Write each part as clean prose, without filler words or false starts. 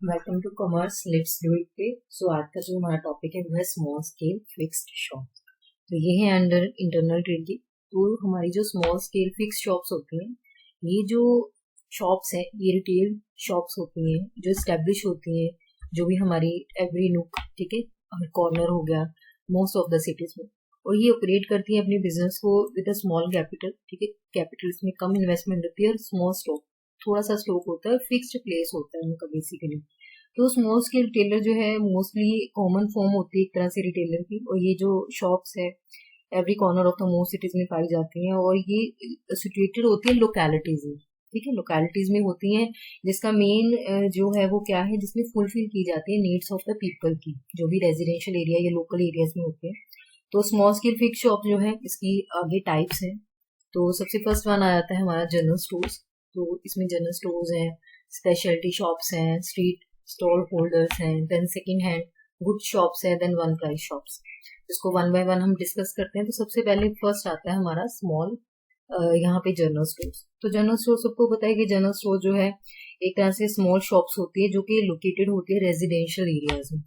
Welcome to commerce let's do it pay. So आज का जो हमारा टॉपिक है वो है स्मॉल स्केल फिक्स्ड शॉप। तो ये है अंडर इंटरनल ट्रेड की। तो हमारी जो स्मॉल स्केल फिक्स्ड शॉप्स होती हैं, ये जो शॉप्स हैं ये रिटेल शॉप्स होती हैं जो स्टैब्लिश होती हैं, जो भी हमारी एवरी नुक, ठीक है, कॉर्नर हो गया मोस्ट ऑफ द सिटीज में। और ये ऑपरेट करती है अपने बिजनेस को विद अ स्मॉल कैपिटल, ठीक है। कैपिटल इसमें कम इन्वेस्टमेंट होती है और स्मॉल स्टॉक, थोड़ा सा स्टॉक होता है, फिक्स्ड प्लेस होता है उनका बेसिकली। तो स्मॉल स्केल रिटेलर जो है मोस्टली कॉमन फॉर्म होती है एक तरह से रिटेलर की। और ये जो शॉप्स है every corner of the most cities में पाई जाती हैं और ये सिचुएटेड होती है लोकेलिटीज में, ठीक है। लोकेलिटीज में होती हैं जिसका मेन जो है वो क्या है, जिसमें फुलफिल की जाती है नीड्स ऑफ द पीपल की, जो भी रेजिडेंशियल एरिया या लोकल एरियाज में होते हैं। तो स्मॉल स्केल फिक्स शॉप जो है इसकी आगे टाइप्स हैं। तो सबसे फर्स्ट वन आ जाता है हमारा जनरल स्टोर्स। तो इसमें जनरल स्टोर्स हैं, स्पेशलिटी शॉप्स हैं, स्ट्रीट स्टॉल होल्डर्स हैं, then second hand good shops हैं, देन वन प्राइस शॉप्स। इसको वन बाय वन हम डिस्कस करते हैं। तो सबसे पहले फर्स्ट आता है हमारा स्मॉल, यहाँ पे जनरल स्टोर्स। तो जनरल स्टोर सबको पता है कि जनरल स्टोर जो है एक तरह से स्मॉल शॉप्स होती है जो कि लोकेटेड होती है रेजिडेंशियल एरियाज में,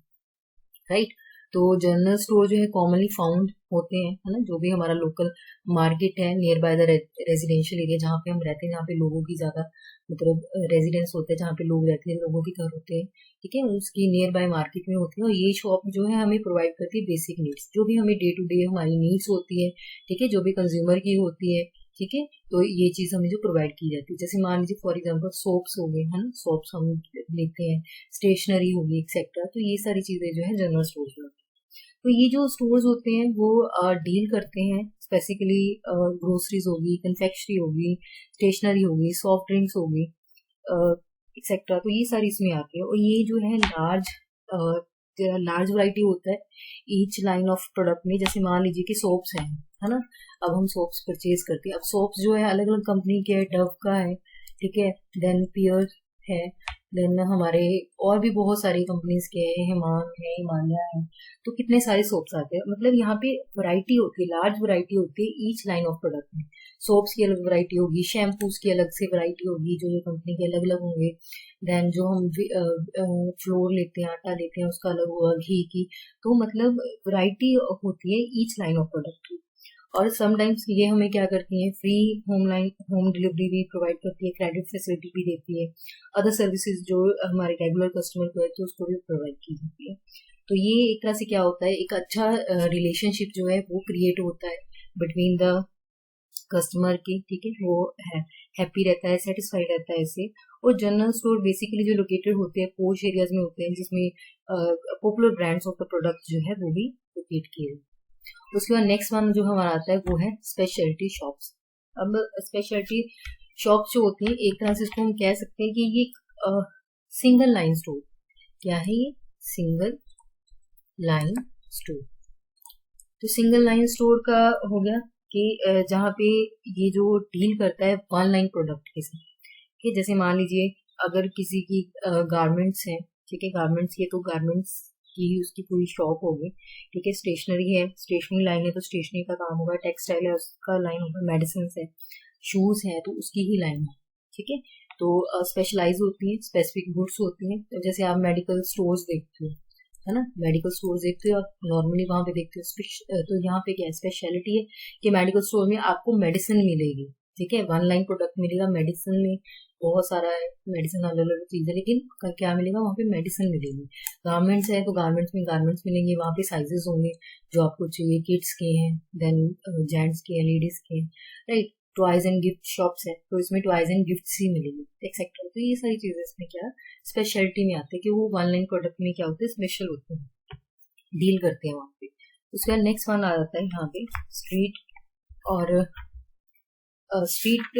राइट। तो जनरल स्टोर जो है कॉमनली फाउंड होते हैं, है ना, जो भी हमारा लोकल मार्केट है near by the residential area जहाँ पे हम रहते हैं, जहाँ पे लोगों की ज्यादा मतलब रेजिडेंस होते हैं, जहाँ पे लोग रहते हैं, लोगों के घर होते हैं, ठीक है, उसकी नियर बाय मार्केट में होती है। और ये शॉप जो है हमें प्रोवाइड करती है बेसिक नीड्स, जो भी हमें डे टू डे हमारी नीड्स होती है, ठीक है, जो भी कंज्यूमर की होती है, ठीक है। तो ये चीज हमें जो प्रोवाइड की जाती है, जैसे मान लीजिए फॉर एग्जाम्पल सोप्स हो गए, है ना, सोप्स हम लेते हैं, स्टेशनरी होगी एक्सेट्रा। तो ये सारी चीजें जो है जनरल स्टोर में। तो ये जो स्टोर्स होते हैं वो डील करते हैं स्पेसिफिकली ग्रोसरीज होगी, कन्फेक्शनरी होगी, स्टेशनरी होगी, सॉफ्ट ड्रिंक्स होगी, एक्सेट्रा। तो ये सारी इसमें आती है। और ये जो है लार्ज वैरायटी होता है ईच लाइन ऑफ प्रोडक्ट में। जैसे मान लीजिए कि सोप्स हैं, है ना, अब हम सोप्स परचेज करते हैं। अब सोप्स जो है अलग अलग कंपनी के है, डव का है, ठीक है, देन पियर है, देन हमारे और भी बहुत सारी कंपनीज के हैं, हिमान है, हिमालय है। तो कितने सारे सोप्स आते हैं, मतलब यहाँ पे वैरायटी होती है, लार्ज वैरायटी होती है ईच लाइन ऑफ प्रोडक्ट में। सोप्स की अलग वैरायटी होगी, शैम्पूज की अलग से वैरायटी होगी, जो ये कंपनी के अलग अलग होंगे। देन जो हम फ्लोर लेते हैं, आटा लेते हैं, उसका अलग होगा, घी की। तो मतलब वैरायटी होती है ईच लाइन ऑफ प्रोडक्ट की। और समटाइम्स ये हमें क्या करती है, फ्री होम डिलीवरी भी प्रोवाइड करती है, क्रेडिट फैसिलिटी भी देती है, अदर सर्विसेज जो हमारे रेगुलर कस्टमर को है तो उसको भी प्रोवाइड की जाती है। तो ये एक तरह से क्या होता है, एक अच्छा रिलेशनशिप जो है वो क्रिएट होता है बिटवीन द कस्टमर की, ठीक है, वो है हैप्पी रहता है, सेटिस्फाइड रहता है इससे। और जनरल स्टोर बेसिकली जो लोकेटेड होते हैं पोश एरियाज में होते हैं, जिसमें popular brands of the product जो है वो भी लोकेट किए हैं। उसके बाद नेक्स्ट वन जो हमारा आता है वो है स्पेशलिटी शॉप्स। अब स्पेशलिटी शॉप्स जो होती हैं एक तरह से इसको हम कह सकते हैं कि ये सिंगल लाइन स्टोर। क्या है ये? Single line store. तो सिंगल लाइन स्टोर का हो गया कि जहाँ पे ये जो डील करता है वन लाइन प्रोडक्ट के साथ, कि जैसे मान लीजिए अगर किसी की गारमेंट्स है, ठीक है, गारमेंट्स की, तो गारमेंट्स की उसकी पूरी शॉप होगी, ठीक है। स्टेशनरी है, स्टेशनरी लाइन है तो स्टेशनरी का काम होगा, टेक्सटाइल है उसका लाइन होगा, मेडिसिन है, शूज है तो उसकी ही लाइन है, ठीक है। तो स्पेशलाइज होती है, स्पेसिफिक गुड्स होती हैं। तो जैसे आप मेडिकल स्टोर्स देखते हो, है ना, मेडिकल स्टोर देखते हो आप नॉर्मली वहां पे देखते हो। तो यहाँ पे क्या स्पेशलिटी है कि मेडिकल स्टोर में आपको मेडिसिन मिलेगी, ठीक है, वन लाइन प्रोडक्ट मिलेगा। मेडिसिन में बहुत सारा है, मेडिसिन अलग अलग चीज है, लेकिन क्या मिलेगा वहाँ पे? मेडिसिन मिलेगी। गारमेंट्स है तो गारमेंट्स में गारमेंट्स मिलेंगे, वहाँ पे साइजेस होंगे जो आपको चाहिए, किड्स के हैं, देन जेंट्स के हैं, लेडीज के हैं, right. Toys and gift shops है तो इसमें टॉयज एंड गिफ्ट्स ही मिलेंगे, एक्सेट्रा। तो ये सारी चीजें इसमें क्या स्पेशलिटी में आते हैं कि वो वन लाइन प्रोडक्ट में क्या होते हैं, स्पेशल होते हैं, डील करते हैं वहाँ पे। उसके बाद नेक्स्ट वन आ जाता है यहाँ पे स्ट्रीट और स्ट्रीट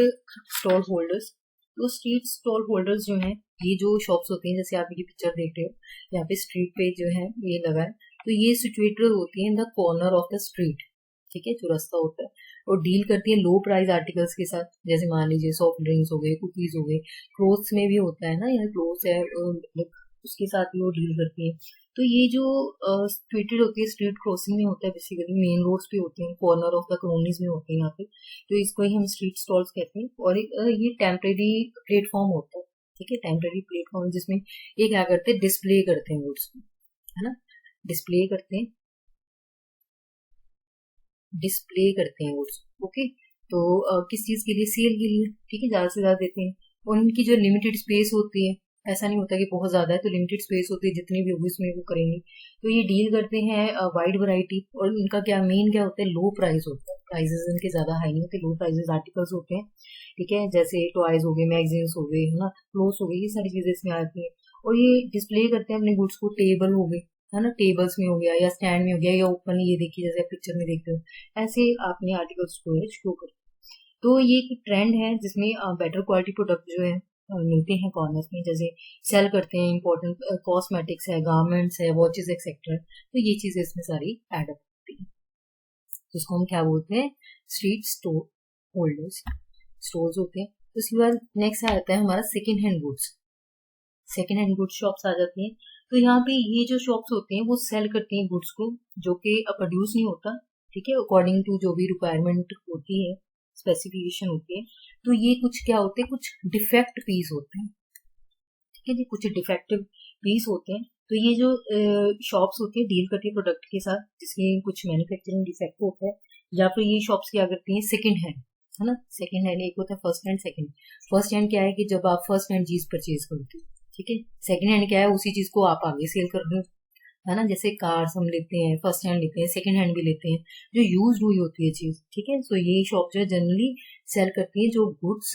स्टॉल होल्डर्स। तो स्ट्रीट स्टॉल होल्डर्स जो हैं, ये जो शॉप्स होती हैं, जैसे आप ये पिक्चर देख रहे हो यहाँ पे स्ट्रीट पे जो है ये लगा है, तो ये सिचुएटेड होती है in the corner of the street, ठीक है, जो रास्ता होता है। और डील करती है लो प्राइस आर्टिकल्स के साथ, जैसे मान लीजिए सॉफ्ट ड्रिंक्स हो गए, कुकीज हो गए, क्लोथ्स में भी होता है ना, यहाँ क्लोथ्स है उसके साथ भी वो डील करती है। तो ये जो सिचुएटेड होती है स्ट्रीट क्रॉसिंग में होता है, बेसिकली मेन रोड्स पे होते हैं, कॉर्नर ऑफ द कॉलोनीज में होते हैं यहाँ पे। तो इसको ही हम स्ट्रीट स्टॉल्स कहते हैं। और एक ये टेम्परेरी प्लेटफॉर्म होता है, ठीक है, टेम्पररी प्लेटफॉर्म जिसमें ये क्या करते हैं, डिस्प्ले करते हैं गुड्स को, है ना, डिस्प्ले करते हैं, डिस्प्ले करते हैं गुड्स। ओके, तो किस चीज के लिए, सेल के लिए, ठीक है, ज्यादा से ज्यादा देते हैं। और इनकी जो लिमिटेड स्पेस होती है, ऐसा नहीं होता कि बहुत ज्यादा है, तो लिमिटेड स्पेस होती है, जितनी भी होगी उसमें वो करेंगे। तो ये डील करते हैं वाइड वैरायटी, और इनका क्या मेन क्या होता है, लो प्राइस होता है, प्राइसेस इनके ज्यादा हाई नहीं होते, लो प्राइसेस आर्टिकल्स होते हैं, ठीक है, जैसे टॉयज हो गए, मैगजीन्स हो गए, है ना, क्लोथ्स हो गए, ये सारी चीजें इसमें आती है। और ये डिस्प्ले करते हैं अपने गुड्स को, टेबल हो गए, है ना, टेबल्स में हो गया या स्टैंड में हो गया या ओपन, ये देखिए जैसे पिक्चर में देखते हो, ऐसे आपने आर्टिकल्स को शो कर। तो ये एक ट्रेंड है जिसमें बेटर क्वालिटी प्रोडक्ट जो है मिलते हैं कॉर्नर्स में, जैसे सेल करते हैं इंपॉर्टेंट कॉस्मेटिक्स है, गारमेंट्स है, वॉचेस एक्सेट्रा, तो ये चीजें इसमें सारी एड अप होती है, जिसको हम क्या बोलते हैं, स्ट्रीट स्टोर होल्डर्स, स्टोर्स होते हैं। तो उसके बाद नेक्स्ट आ जाता है हमारा second hand goods, second hand goods shops आ जाती हैं। तो यहाँ पे ये जो शॉप्स होती हैं वो सेल करती हैं गुड्स को जो कि प्रोड्यूस नहीं होता, ठीक है, अकॉर्डिंग टू जो भी रिक्वायरमेंट होती है, स्पेसिफिकेशन होती है। तो ये कुछ क्या होते हैं, कुछ डिफेक्ट पीस होते हैं, ठीक है जी, कुछ डिफेक्टिव पीस होते हैं। तो ये जो शॉप्स होती है डील करती है प्रोडक्ट के साथ जिसमें कुछ मैन्युफैक्चरिंग डिफेक्ट होता है, या फिर ये शॉप्स क्या करती हैं, सेकंड हैंड, है ना, सेकंड हैंड एक होता है first hand, second. First hand क्या है कि जब आप फर्स्ट हैंड चीज परचेज करते हो, ठीक है, सेकंड हैंड क्या है, उसी चीज को आप आगे सेल कर रहे हो, है ना, जैसे कार्स हम लेते हैं, फर्स्ट हैंड लेते हैं, सेकंड हैंड भी लेते हैं, जो यूज हुई होती है चीज, ठीक है। सो ये शॉप जो है जनरली सेल करती है जो गुड्स,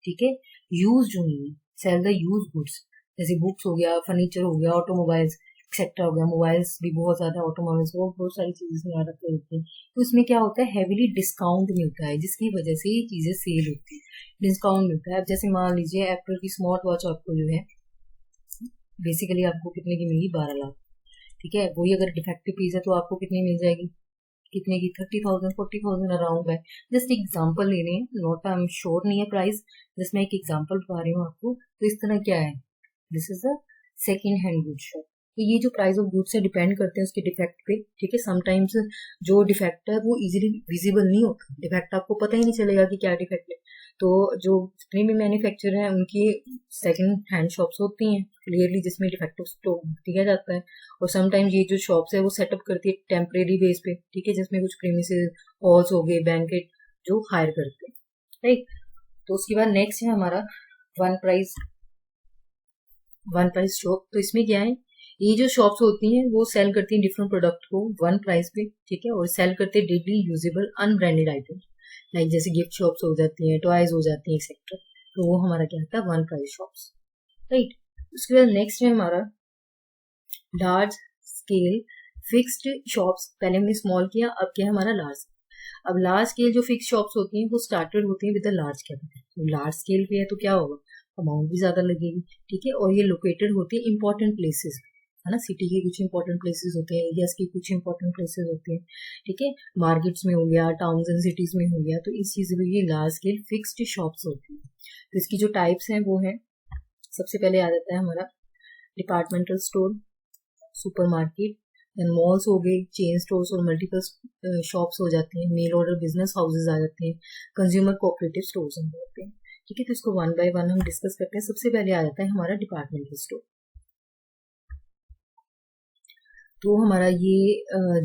ठीक है, यूज हुई है, सेल द यूज गुड्स, जैसे बुक्स हो गया, फर्नीचर हो गया, ऑटोमोबाइल्स एक्सेट्रा हो गया, मोबाइल्स भी बहुत ज्यादा, ऑटोमोबाइल्स बहुत सारी चीजें में याद रखते हैं। तो इसमें क्या होता है, हैवीली डिस्काउंट मिलता है, जिसकी वजह से ये चीजें सेल होती है, डिस्काउंट मिलता है। अब जैसे मान लीजिए एप्पल की स्मार्ट वॉच आपको जो है बेसिकली आपको कितने की मिलेगी, 12 लाख, ठीक है, वही अगर डिफेक्टिव पीस है तो आपको कितनी मिल जाएगी, कितने की, 30,000 40,000 अराउंड है। जस्ट एग्जाम्पल ले रहे हैं, नॉट आई एम श्योर नहीं है प्राइस, जस्ट मैं एक एग्जाम्पल बता रही हूँ आपको। तो इस तरह क्या है, this is a second hand good shop. तो ये जो प्राइस ऑफ गुड्स है डिपेंड करते हैं उसके डिफेक्ट पे, ठीक है। समटाइम्स जो डिफेक्ट है वो इजीली विजिबल नहीं होता, डिफेक्ट आपको पता ही नहीं चलेगा कि क्या डिफेक्ट है। तो जो जितने भी मैन्युफैक्चरर हैं उनकी सेकंड हैंड शॉप्स होती हैं क्लियरली, जिसमें डिफेक्टिव स्टॉक दिया जाता है। और समटाइम्स ये जो शॉप्स है वो सेटअप करती है टेम्परेरी बेस पे, ठीक है, जिसमें कुछ प्रीमिसेस हॉल्स हो गए, बैंकेट जो हायर करते हैं, राइट। तो उसके बाद नेक्स्ट है हमारा वन प्राइस शॉप। तो इसमें क्या है, ये जो शॉप्स होती हैं वो सेल करती हैं डिफरेंट प्रोडक्ट को वन प्राइस पे, ठीक है, और सेल करते हैं daily usable unbranded item, like जैसे गिफ्ट शॉप्स हो जाती हैं, टॉयज हो जाती हैं एक्सेट्रा। तो वो हमारा क्या होता है, वन प्राइस शॉप्स, राइट। उसके बाद नेक्स्ट है हमारा लार्ज स्केल फिक्स्ड शॉप्स। पहले हमने स्मॉल किया, अब क्या है हमारा लार्ज। अब लार्ज स्केल जो फिक्स शॉप्स होती हैं वो स्टार्टेड होती हैं विद द लार्ज कैपिटल। तो लार्ज स्केल पे है तो क्या होगा, अमाउंट भी ज्यादा लगेगी, ठीक है, और ये लोकेटेड होती है इंपॉर्टेंट प्लेसेस, है ना, सिटी के कुछ इंपॉर्टेंट प्लेसेस होते हैं, एरियाज के कुछ इंपॉर्टेंट प्लेसेस होते हैं, ठीक है, मार्केट्स में हो गया, टाउन्स एंड सिटीज में हो गया। तो इस चीज में ये लार्ज स्केल फिक्स्ड शॉप्स होती हैं। तो इसकी जो टाइप्स हैं वो है, सबसे पहले आ जाता है हमारा departmental store, supermarket, then malls हो गए, चेन स्टोर्स और मल्टीपल शॉप्स हो जाते हैं, मेल ऑर्डर बिजनेस हाउसेज आ जाते हैं, कंज्यूमर कोऑपरेटिव स्टोर्स हो जाते हैं, ठीक है। तो इसको वन बाय वन हम डिस्कस करते हैं। सबसे पहले आ जाता है हमारा डिपार्टमेंटल स्टोर। तो हमारा ये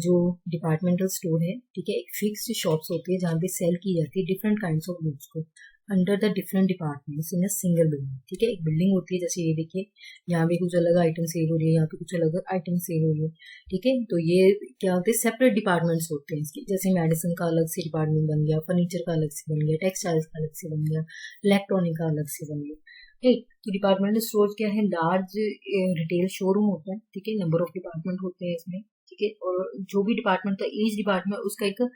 जो डिपार्टमेंटल स्टोर है, ठीक है, एक फिक्स्ड शॉप्स होती है जहाँ पे सेल की जाती है डिफरेंट काइंड्स ऑफ गुड्स को under the different departments in a single building, ठीक है। एक बिल्डिंग होती है, जैसे ये देखिए यहाँ पे कुछ अलग आइटम सेल हो रही है, यहाँ पे कुछ अलग आइटम सेल हो रही है, ठीक है। तो ये क्या होते हैं, सेपरेट डिपार्टमेंट्स होते हैं इसके, जैसे मेडिसिन का अलग से डिपार्टमेंट बन गया, फर्नीचर का अलग से बन गया, टेक्सटाइल्स का अलग से बन गया, इलेक्ट्रॉनिक का अलग से बन गया, ठीक। तो डिपार्टमेंटल स्टोर क्या है, लार्ज रिटेल शोरूम होता है, ठीक है, नंबर ऑफ डिपार्टमेंट होते हैं इसमें, ठीक है। और जो भी डिपार्टमेंट का ईच डिपार्टमेंट उसका एक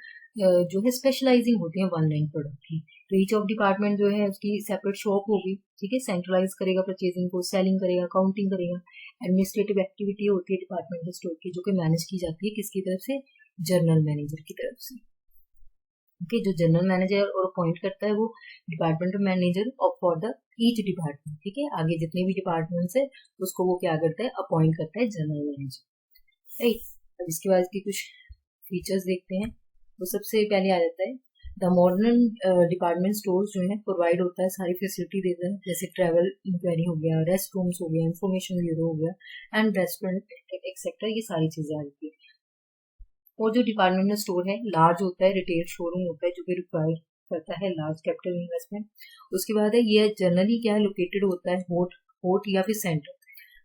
जो है स्पेशलाइजिंग होती है वन लाइन प्रोडक्ट की। तो ईच ऑफ डिपार्टमेंट जो है उसकी सेपरेट शॉप होगी, ठीक है, सेंट्रलाइज करेगा परचेजिंग को, सेलिंग करेगा, काउंटिंग करेगा। एडमिनिस्ट्रेटिव एक्टिविटी होती है डिपार्टमेंटल स्टोर की, जो कि मैनेज की जाती है किसकी तरफ से, जनरल मैनेजर की तरफ से, ओके। जो जनरल मैनेजर और अपॉइंट करता है वो departmental manager for the each department, ठीक है। आगे जितने भी डिपार्टमेंट्स है उसको वो क्या करता है, अपॉइंट करता है जनरल मैनेजर, राइट। अब इसके बाद इसकी कुछ फीचर्स देखते हैं। तो सबसे पहले आ जाता है द मॉडर्न डिपार्टमेंट स्टोर्स जो है प्रोवाइड होता है, सारी फैसिलिटी देता है, जैसे ट्रैवल इंक्वायरी हो गया, रेस्ट रूम्स हो गया, इंफॉर्मेशन ब्यूरो हो गया एंड रेस्टोरेंट एक्सेट्रा, ये सारी चीजें आ जाती है। और जो डिपार्टमेंटल स्टोर है लार्ज होता है, रिटेल शोरूम होता है जो कि रिक्वायर करता है लार्ज कैपिटल इन्वेस्टमेंट। उसके बाद है ये जनरली क्या है, लोकेटेड होता है होट या फिर सेंटर,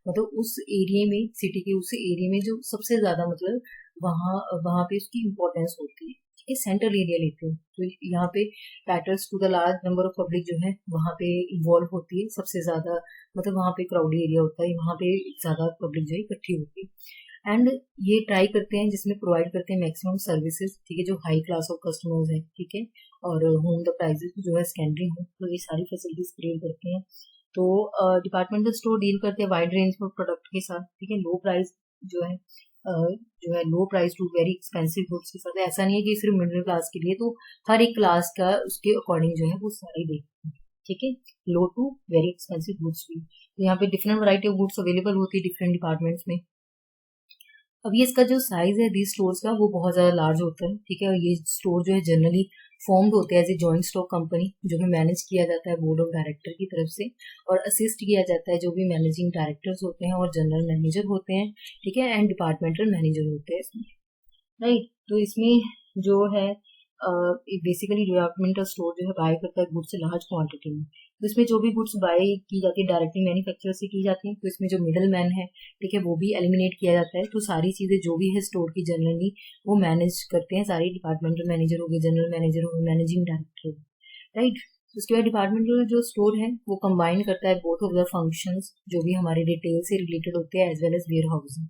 मतलब उस एरिया में, सिटी के उस एरिया में जो सबसे ज्यादा मतलब वहाँ वहाँ पे उसकी इम्पोर्टेंस होती है। ये सेंट्रल एरिया लेते हैं तो यहाँ पे caters to the large number of public जो है वहाँ पे इन्वॉल्व होती है सबसे ज्यादा, मतलब वहाँ पे क्राउडी एरिया होता है, वहाँ पे ज्यादा पब्लिक जो है इकट्ठी होती है। एंड ये ट्राई करते हैं जिसमें प्रोवाइड करते हैं मैक्सिमम सर्विसेज, ठीक है, जो हाई क्लास ऑफ कस्टमर्स है, ठीक है, और होम द प्राइजेस जो है सेकेंडरी हो, तो ये सारी फैसिलिटीज क्रिएट करते हैं। तो डिपार्टमेंटल स्टोर डील करते हैं वाइड रेंज ऑफ प्रोडक्ट के साथ, ठीक है, लो प्राइस जो है low price to very expensive goods के साथ। ऐसा नहीं है कि सिर्फ मिडिल क्लास के लिए, तो हर एक क्लास का उसके अकॉर्डिंग जो है वो सारी देखते हैं, ठीक है, लो टू वेरी एक्सपेंसिव गुड्स भी। तो यहाँ पे different variety of goods available होती है डिफरेंट डिपार्टमेंट्स में। अब ये इसका जो साइज है दी स्टोर्स का वो बहुत ज्यादा लार्ज होता है, ठीक है, और ये स्टोर जो है जनरली फॉर्म्ड होते हैं as a joint stock company, जो कि मैनेज किया जाता है बोर्ड ऑफ डायरेक्टर की तरफ से, और असिस्ट किया जाता है जो भी मैनेजिंग डायरेक्टर्स होते हैं और जनरल मैनेजर होते हैं, ठीक है, एंड डिपार्टमेंटल मैनेजर होते हैं इसमें, राइट। तो इसमें जो है बेसिकली डिपार्टमेंटल स्टोर जो है बाय करता है गुड्स लार्ज क्वांटिटी में। तो इसमें जो भी गुड्स बाय की जाती है डायरेक्टली मैन्युफैक्चरर से की जाती है, तो इसमें जो मिडल मैन है, ठीक है, वो भी एलिमिनेट किया जाता है। तो सारी चीजें जो भी है स्टोर की जनरली वो मैनेज करते हैं सारी, डिपार्टमेंटल मैनेजर हो गए, जनरल मैनेजर हो गए, मैनेजिंग डायरेक्टर हो गए, राइट। उसके बाद डिपार्टमेंटल जो स्टोर है वो कंबाइन करता है बोथ ऑफ द फंक्शंस जो भी हमारे रिटेल से रिलेटेड होते हैं as well as warehousing,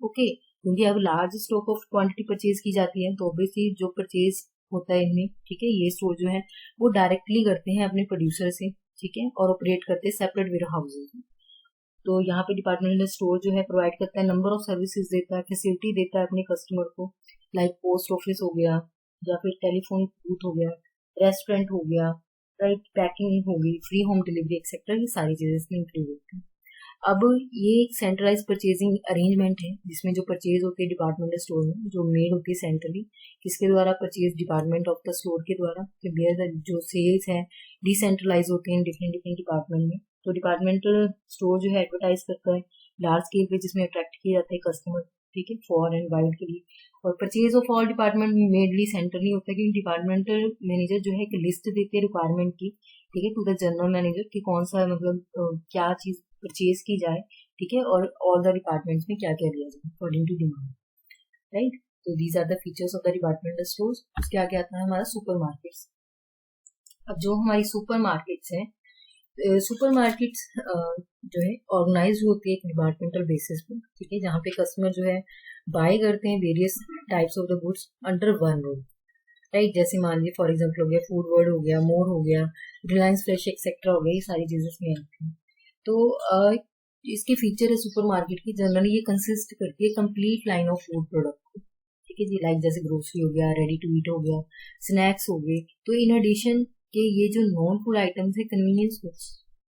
okay. क्योंकि अब large stock of quantity purchase की जाती है तो ऑब्वियसली जो परचेज होता है इनमें, ठीक है, ये स्टोर जो है वो डायरेक्टली करते हैं अपने प्रोड्यूसर से, ठीक है, और ऑपरेट करते हैं सेपरेट वेयर हाउसेज में। तो यहाँ पे डिपार्टमेंटल स्टोर जो है प्रोवाइड करता है नंबर ऑफ सर्विसेज देता है, फैसिलिटी देता है अपने कस्टमर को, लाइक पोस्ट ऑफिस हो गया या फिर टेलीफोन बूथ हो गया, रेस्टोरेंट हो गया, राइट, पैकिंग होगी, फ्री होम डिलीवरी एक्सेट्रा, ये सारी चीजें इसमें इंक्लूड होती हैं। अब ये एक सेंट्रलाइज परचेजिंग अरेंजमेंट है जिसमें जो परचेज होती है डिपार्टमेंटल स्टोर में जो मेड होती है सेंट्रली, किसके द्वारा, purchase department of the store के द्वारा। जो सेल्स है डिसेंट्रलाइज होते हैं डिफरेंट डिफरेंट डिपार्टमेंट में। तो डिपार्टमेंटल स्टोर जो है एडवर्टाइज करता है लार्ज स्केल पे जिसमें अट्रैक्ट किए जाते हैं कस्टमर, ठीक है, फॉर एंड वाइड के लिए। और purchase of all department mainly centrally होता है क्योंकि डिपार्टमेंटल मैनेजर जो है एक लिस्ट देते हैं रिक्वायरमेंट की, ठीक है, टू द जनरल मैनेजर कि कौन सा मतलब क्या चीज परचेज की जाए, ठीक है, और ऑल द डिपार्टमेंट्स में क्या क्या दिया जाए अकॉर्डिंग टू डिमांड, राइट। तो these are the features of the departmental stores. उसके आगे आता है हमारा सुपर मार्केट्स। अब जो हमारी सुपर मार्केट्स हैं, सुपर मार्केट्स जो है ऑर्गेनाइज होती है एक डिपार्टमेंटल बेसिस पे, ठीक है, जहाँ पे कस्टमर जो है बाय करते हैं various types of the goods under one roof, right. जैसे मान लीजिए फॉर एग्जाम्पल हो गया फूड वर्ल्ड हो गया, मोर हो गया, रिलायंस फ्रेश एक्सेट्रा हो गया, ये सारी चीजें इसमें आती हैं। तो इसके फीचर है सुपर मार्केट की, जनरली ये कंसिस्ट करती है complete line of food product, ठीक है जी, लाइक जैसे ग्रोसरी हो गया, रेडी टू ईट हो गया, स्नैक्स हो गए। तो इन एडिशन के ये जो नॉन फूड आइटम्स है कन्वीनियंस गुड्स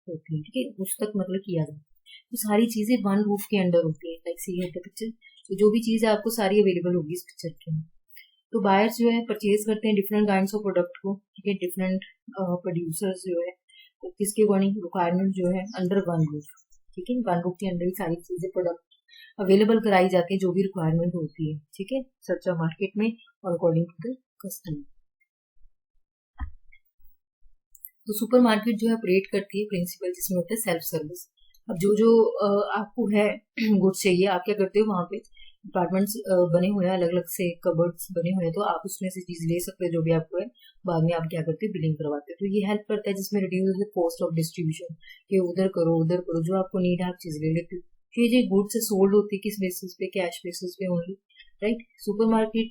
होती है, ठीक है, उस तक मतलब किया जाए तो सारी चीजें वन रूफ के अंडर होती है, लाइक सी है पिक्चर। तो जो भी चीज है आपको सारी अवेलेबल होगी इस पिक्चर के अंदर। तो बायर्स जो है परचेज करते हैं डिफरेंट काइंड्स ऑफ प्रोडक्ट को, ठीक है, डिफरेंट प्रोड्यूसर्स जो है तो किसके अकॉर्डिंग रिक्वायरमेंट जो है अंडर वन रूफ, ठीक है, वन रूफ के अंदर ही सारी चीजें प्रोडक्ट अवेलेबल कराई जाती है जो भी रिक्वायरमेंट होती है, ठीक है, सर्च मार्केट में और अकॉर्डिंग टू द कस्टमर। तो सुपर मार्केट जो है ऑपरेट करती है प्रिंसिपल जिसमें होता है सेल्फ सर्विस। अब जो जो आपको है गुड्स चाहिए आप क्या करते हो, वहां पे डिपार्टमेंट्स बने हुए हैं, अलग अलग से कबर्ड्स बने हुए हैं, तो आप उसमें से चीज ले सकते हो जो भी आपको है, बाद में आप क्या करते हो बिलिंग करवाते हो। तो ये हेल्प करता है जिसमें reduce the cost of distribution, कि उधर करो जो आपको नीड है आप चीज ले लेते हो। तो ये जो गुड्स सोल्ड होती है किस बेसिस पे, कैश बेसिस पे only, right. Super market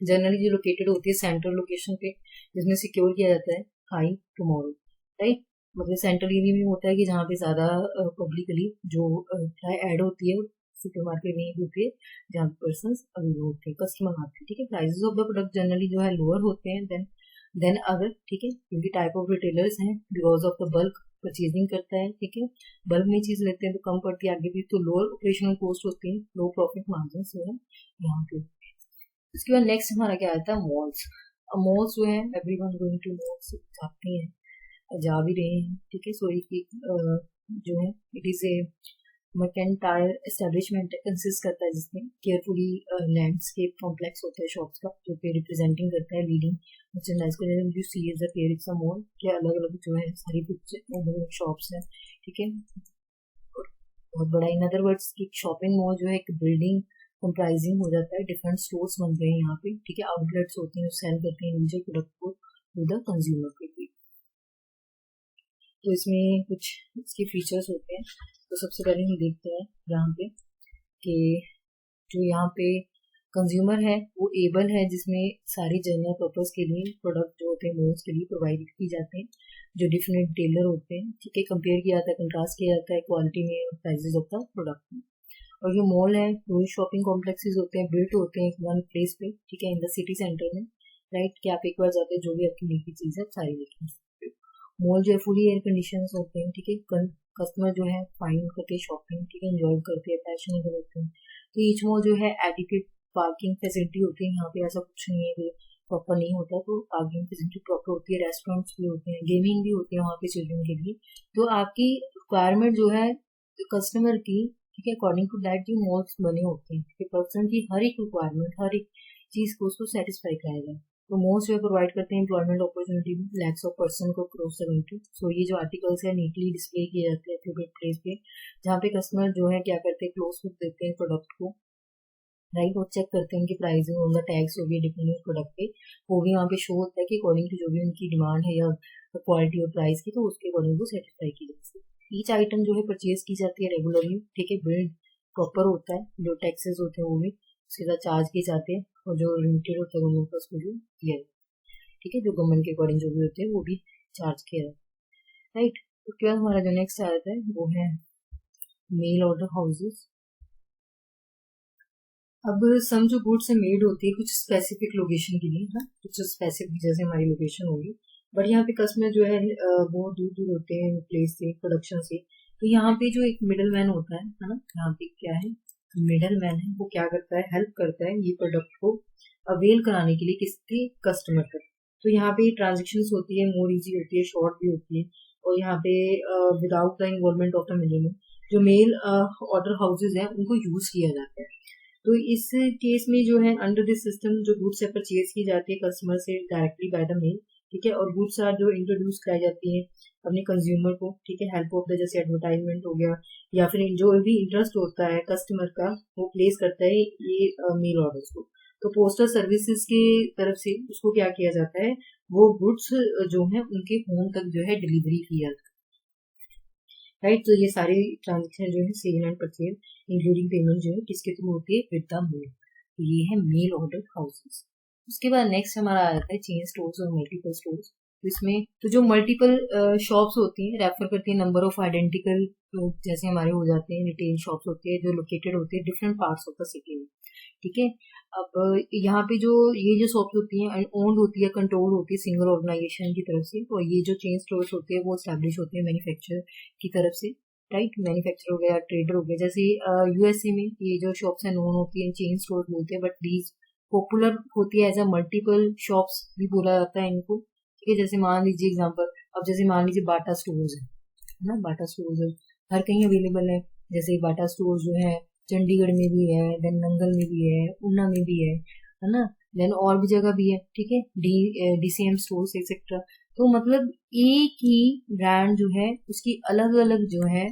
generally जो लोकेटेड होती है सेंट्रल लोकेशन पे जिसमें सिक्योर किया जाता है हाई टुमारो, राइट। मतलब सेंट्रल एरिया में होता है कि जहाँ पे ज्यादा पब्लिकली जो ऐड होती है सुपर मार्केट में होती है जहाँ पर्सन अवेलेबल होते हैं, कस्टमर आते हैं, ठीक है। Prices of the product generally जो है लोअर होते हैं देन अदर, ठीक है, क्योंकि टाइप ऑफ रिटेलर्स हैं, because of the bulk purchasing करता है, ठीक है, बल्क में चीज लेते हैं तो कम पड़ती है आगे भी, तो लोअर ऑपरेशनल कॉस्ट होती है, लो प्रॉफिट मार्जिन जो है यहाँ पे। उसके बाद नेक्स्ट हमारा क्या आता है मॉल्स। मॉल्स जो है एवरीवन गोइंग टू मॉल्स जाते हैं, जा भी रहे हैं, ठीक है। सो एक जो है it is a mercantile establishment consist करता है जिसमें केयरफुली लैंडस्केप कॉम्प्लेक्स होता है शॉप्स का, जो कि रिप्रेजेंटिंग करता है लीडिंग मर्चेंडाइज को। जैसे you see is a mall के अलग अलग जो है सारी अलग अलग शॉप्स हैं, ठीक है, बहुत बड़ा। इन अदर वर्ड्स की शॉपिंग मॉल जो है एक बिल्डिंग कंप्राइजिंग हो जाता है, डिफरेंट स्टोर्स बन गए हैं यहाँ पे, ठीक है, आउटलेट्स होते हैं जो सेल करते हैं इंडिविजुअल प्रोडक्ट को टू द कंज्यूमर के लिए। तो इसमें कुछ इसके फीचर्स होते हैं। तो सबसे पहले हम देखते हैं यहाँ पे कि जो यहाँ पे कंज्यूमर है वो एबल है, जिसमें सारी जनरल पर्पज के लिए प्रोडक्ट जो होते हैं मॉल्स के लिए प्रोवाइड किए जाते हैं, जो डिफरेंट टेलर होते हैं, ठीक है, कंपेयर किया जाता है, कंट्रास्ट किया जाता है क्वालिटी में और प्राइसेस ऑफ द प्रोडक्ट में। और जो मॉल है वो शॉपिंग कॉम्प्लेक्सेस होते हैं, बिल्ट होते हैं वन प्लेस पे, ठीक है, इन द सिटी सेंटर में, राइट, कि आप एक बार जाते हैं जो भी आपकी नीड की चीज़ है सारी लेके सकते हो। मॉल जो है फुली एयर कंडीशन होते हैं, ठीक है, कस्टमर जो है फाइन करके शॉपिंग, ठीक है, एंजॉय करते हैं, पैशनेबल होते हैं। तो ईच मॉल जो है एडिक्वेट पार्किंग फैसिलिटी होती है, यहाँ पे ऐसा कुछ नहीं है कि प्रॉपर नहीं होता, तो पार्किंग फैसिलिटी प्रॉपर होती है, रेस्टोरेंट्स भी होते हैं, गेमिंग भी होती है वहाँ पे चिल्ड्रन के लिए। तो आपकी रिक्वायरमेंट जो है कस्टमर की, ठीक है, अकॉर्डिंग टू दैट जो मॉल्स बने होते हैं, ठीक है, पर्सन की हर एक रिक्वायरमेंट, हर एक चीज़ को उसको सेटिस्फाई कराएगा। तो मॉल्स जो प्रोवाइड करते हैं एम्प्लॉयमेंट अपॉर्चुनिटी भी लैक्स ऑफ पर्सन को क्रॉस द कंट्री। सो ये जो आर्टिकल्स है नीटली डिस्प्ले किए जाते हैं एप्रोप्रिएट प्लेस पे, जहाँ पे कस्टमर जो है क्या करते हैं, क्लोज लुक देते हैं प्रोडक्ट को, राइट, और चेक करते हैं कि प्राइसिंग ऑन द टैग्स हो गई डिपेंडिंग प्रोडक्ट पे, वो भी वहाँ पे शो होता है कि अकॉर्डिंग टू जो भी उनकी डिमांड है या क्वालिटी और प्राइस की, तो उसके अकॉर्डिंग वो सेटिस्फाई की जाती है। ईच आइटम जो है परचेज की जाती है रेगुलरली, ठीक है, बिल प्रॉपर होता है, जो टैक्सेस होते हैं वो भी सीधा चार्ज किए जाते हैं, और जो लिमिटेड होता है गवर्नमेंट का उसको भी दिया जाता है, ठीक है, जो गवर्नमेंट के अकॉर्डिंग जो भी होते हैं वो भी चार्ज किया जाता है, राइट। उसके बाद हमारा जो नेक्स्ट आता है वो है मेल ऑर्डर हाउसेस। अब सम जो गुड्स है मेड होती है कुछ स्पेसिफिक लोकेशन के लिए, हाँ, कुछ स्पेसिफिक जैसे हमारी लोकेशन होगी, बट यहाँ पे कस्टमर जो है वो दूर दूर होते हैं प्लेस से, प्रोडक्शन से। तो यहाँ पे जो एक मिडल मैन होता है ना, यहाँ पे क्या है, मिडल मैन है, वो क्या करता है, हेल्प करता है ये प्रोडक्ट को अवेल कराने के लिए किसके, कस्टमर तक। तो यहाँ पे ट्रांजेक्शन होती है, मोर इजी होती है, शॉर्ट भी होती है, और यहाँ पे without the involvement of the middle man जो मेल ऑर्डर हाउसेज हैं उनको यूज किया जाता है। तो इस केस में जो है अंडर दिस सिस्टम जो गुड्स है परचेज की जाती है कस्टमर से डायरेक्टली बाय द मेल, ठीक है, और गुड्स आर जो इंट्रोड्यूस कराई जाती है अपने कंज्यूमर को, ठीक है, हेल्प ऑफ द जैसे एडवर्टाइजमेंट हो गया या फिर जो भी इंटरेस्ट होता है कस्टमर का वो प्लेस करता है ये मेल ऑर्डर्स को। तो पोस्टल सर्विसेज की तरफ से उसको क्या किया जाता है, वो गुड्स जो है उनके होम तक जो है डिलीवरी किया जाता है, राइट। तो ये सारी ट्रांजेक्शन जो है sale and purchase including payment जो है किसके थ्रू होती है, विद द मेल। तो ये है मेल ऑर्डर हाउसेस। उसके बाद नेक्स्ट हमारा आ जाता है चेन स्टोर्स और मल्टीपल स्टोर्स। तो इसमें तो जो मल्टीपल शॉप्स होती हैं रेफर करती है नंबर ऑफ आइडेंटिकल, जैसे हमारे हो जाते हैं रिटेल शॉप्स होती है जो लोकेटेड होती है different parts of the city में, ठीक है। अब यहाँ पे जो ये जो शॉप्स होती हैं ओन्ड होती है, कंट्रोल होती है सिंगल ऑर्गेनाइजेशन की तरफ से, और ये जो चेन स्टोर्स होते हैं वो स्टैब्लिश होते हैं मैन्युफैक्चरर की तरफ से, राइट, मैन्युफैक्चरर हो गया, ट्रेडर हो गया। जैसे यूएसए में ये जो शॉप्स है नोन होती है चेन स्टोर बोलते हैं, बट दीज पॉपुलर होती है एज अ मल्टीपल शॉप्स भी बोला जाता है इनको, ठीक है। जैसे मान लीजिए एग्जांपल, अब जैसे मान लीजिए बाटा स्टोर्स है ना, बाटा स्टोर्स हर कहीं अवेलेबल है, जैसे बाटा स्टोर जो है चंडीगढ़ में भी है, देन नंगल में भी है, ऊना में भी है ना, देन और भी जगह भी है, ठीक है, डीसीएम स्टोर्स एक्सेट्रा। तो मतलब एक ही ब्रांड जो है उसकी अलग अलग जो है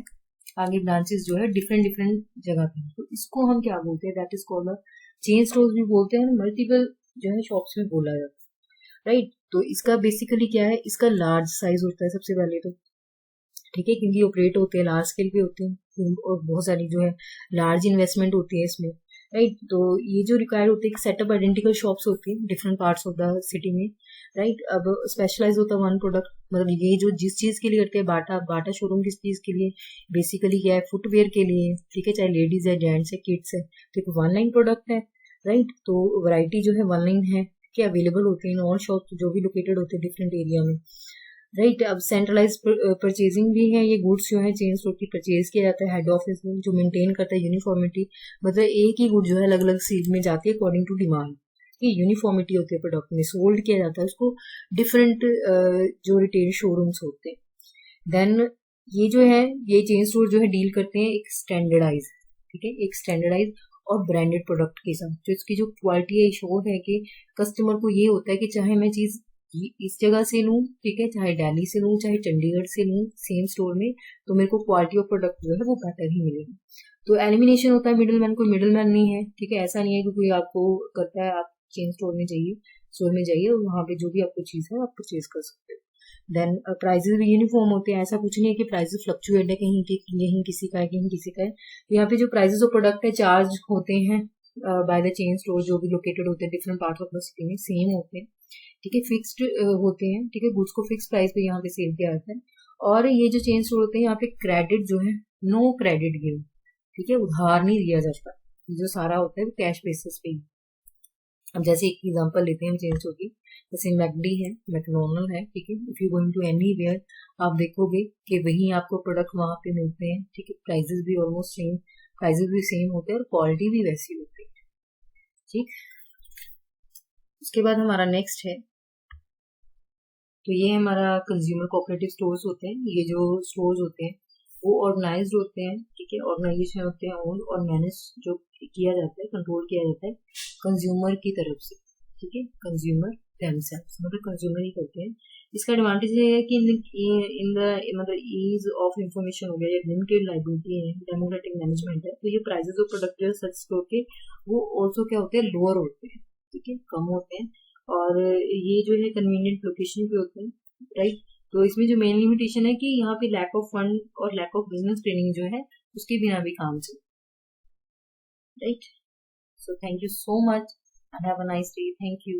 आगे ब्रांचेस जो है डिफरेंट डिफरेंट जगह पे, तो इसको हम क्या बोलते हैं, that is called chain stores भी बोलते हैं, मल्टीपल जो है शॉप्स में बोला जाता है, राइट। तो इसका बेसिकली क्या है, इसका लार्ज साइज होता है सबसे पहले तो, ठीक है, क्योंकि ऑपरेट होते हैं लार्ज स्केल पे होते हैं और बहुत सारी जो है लार्ज इन्वेस्टमेंट होती है इसमें, राइट। तो ये जो रिक्वायर होते हैं सेटअप आइडेंटिकल शॉप्स होती है different parts of the city में, राइट। अब स्पेशलाइज होता है वन प्रोडक्ट, मतलब ये जो जिस चीज के लिए करते हैं बाटा शोरूम किस चीज के लिए, बेसिकली क्या है, फुटवेयर के लिए, ठीक है, चाहे लेडीज है, जेंट्स है, किड्स है, तो एक वन लाइन प्रोडक्ट है, राइट। तो वैरायटी जो है वन लाइन है कि अवेलेबल होते हैं इन ऑल शॉप जो भी लोकेटेड होते हैं डिफरेंट एरिया में, राइट। अब सेंट्रलाइज परचेजिंग भी है, ये गुड्स जो है चेन स्टोर की परचेज किया जाता है हेड ऑफिस में जो मेंटेन करता है यूनिफॉर्मिटी, मतलब एक ही गुड जो है अलग अलग सील में जाती है अकॉर्डिंग टू डिमांड, कि यूनिफॉर्मिटी होती है प्रोडक्ट में, सोल्ड किया जाता है उसको डिफरेंट जो रिटेल शोरूम्स होते हैं। देन ये जो है ये चेन स्टोर जो है डील करते हैं एक स्टैंडर्डाइज, ठीक है, एक स्टैंडर्डाइज और ब्रांडेड प्रोडक्ट के साथ। तो इसकी जो क्वालिटी है श्योर है कि कस्टमर को ये होता है कि चाहे मैं चीज इस जगह से लूँ, ठीक है, चाहे दिल्ली से लूँ चाहे चंडीगढ़ से लूँ सेम स्टोर में, तो मेरे को क्वालिटी ऑफ प्रोडक्ट जो है वो बेटर ही मिलेगी। तो एलिमिनेशन होता है मिडिल मैन, कोई मिडिल मैन नहीं है, ठीक है, ऐसा नहीं है कि कोई आपको करता है, आप चेन स्टोर में जाइए और वहाँ पे जो भी आपको चीज है आप परचेज कर सकते हो। देन प्राइजेस भी यूनिफॉर्म होते हैं, ऐसा कुछ नहीं है कि प्राइजेस फ्लक्चुएट है, कहीं कहीं किसी का है कहीं किसी का है। तो यहाँ पे जो प्राइजेस ऑफ प्रोडक्ट है चार्ज होते हैं बाय द चेन स्टोर जो भी लोकेटेड होते हैं different part of the city में, सेम होते हैं, ठीक है, फिक्स्ड होते हैं, ठीक है, गुड्स को फिक्स प्राइस पे यहाँ पे सेल किया जाता है। और ये जो चेन स्टोर होते हैं यहाँ पे क्रेडिट जो है नो क्रेडिट गिव, ठीक है, उधार नहीं दिया जाता, जो सारा होता है वो कैश बेसिस पे ही। अब जैसे एक एग्जांपल लेते हैं चेन स्टोर की, जैसे मैकडी है, मैकडोनल्ड है, ठीक है, if you going to anywhere आप देखोगे कि वहीं आपको प्रोडक्ट वहां पे मिलते हैं, ठीक है, प्राइजेस भी ऑलमोस्ट सेम, प्राइजेस भी सेम होते हैं और क्वालिटी भी वैसी होती है, ठीक। उसके बाद हमारा नेक्स्ट है, तो ये हमारा कंज्यूमर कोऑपरेटिव स्टोर्स होते हैं। ये जो स्टोर्स होते हैं वो ऑर्गेनाइज्ड होते हैं, ठीक है, ऑर्गेनाइजेशन होते हैं ओन और मैनेज जो किया जाता है, कंट्रोल किया जाता है कंज्यूमर की तरफ से, ठीक है, कंज्यूमर देमसेल्व्स, मतलब कंज्यूमर ही करते हैं। इसका एडवांटेज ये है कि इन द मतलब ईज ऑफ इंफॉर्मेशन हो गया, लिमिटेड लाइबिलिटी है, डेमोक्रेटिक मैनेजमेंट है, तो ये prices of product such store के वो ऑल्सो क्या होते हैं, लोअर होते हैं, ठीक है, कम होते हैं। और ये जो है कन्वीनियंट लोकेशन पे होते हैं, राइट। तो इसमें जो मेन लिमिटेशन है कि यहाँ पे लैक ऑफ फंड और लैक ऑफ बिजनेस ट्रेनिंग जो है उसके बिना भी काम चले, right. So thank you so much and have a nice day, thank you.